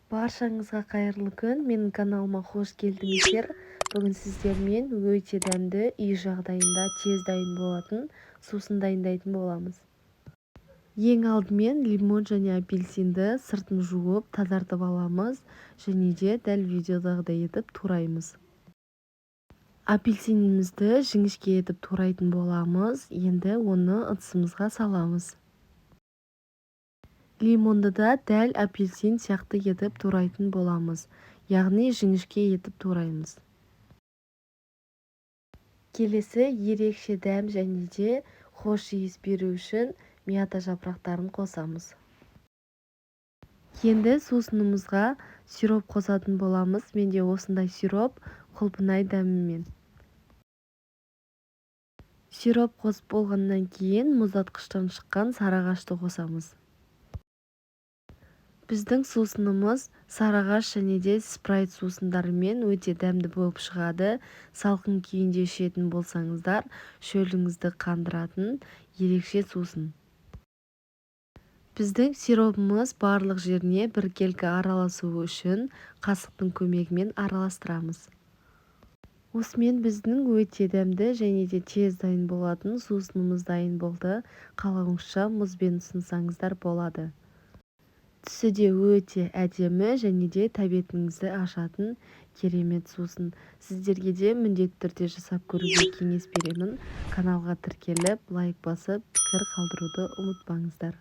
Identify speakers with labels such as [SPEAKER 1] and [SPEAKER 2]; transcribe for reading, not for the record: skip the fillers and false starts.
[SPEAKER 1] Баршаңызға қайырлы күн. Менің каналыма қош келдіңіздер. Бүгін сіздермен өте дәмді, үй жағдайында тез дайын болатын сусын дайындайтын боламыз. Ең алдымен лимон және апельсинді сыртын жуып, тазартып аламыз және де дәл видеодағыдай етіп тураймыз. Апельсинімізді жіңішке етіп турайтын боламыз. Енді оны ыдысымызға саламыз. Лимонды да дәл апельсин сияқты етіп турайтын боламыз, яғни жіңішке етіп тураймыз. Келесі ерекше дәм және де хош иіс беру үшін мята жапырақтарын қосамыз. Енді сусынымызға сироп қосатын боламыз. Менде осындай сироп құлпынай дәмімен. Сироп қосып болғаннан кейін мұздатқыштан шыққан сарыағашты қосамыз. Біздің сусынымыз сарыағаш және де спрайт сусындарымен өте дәмді болып шығады. Салқын күйінде ішетін болсаңыздар, шөліңізді қандыратын ерекше сусын. Біздің сиропымыз барлық жеріне біркелкі араласуы үшін қасықтың көмегімен араластырамыз. Осымен біздің өте дәмді және де тез дайын болатын сусынымыз дайын болды. Қалауыңызша мұзбен ұсынсаңыздар болады. Түсі де өте әдемі және де тәбетіңізді ашатын керемет сусын. Сіздерге де міндетті түрде жасап көруге кеңес беремін. Каналға тіркеліп, лайк басып, пікір қалдыруды ұмытпаңыздар.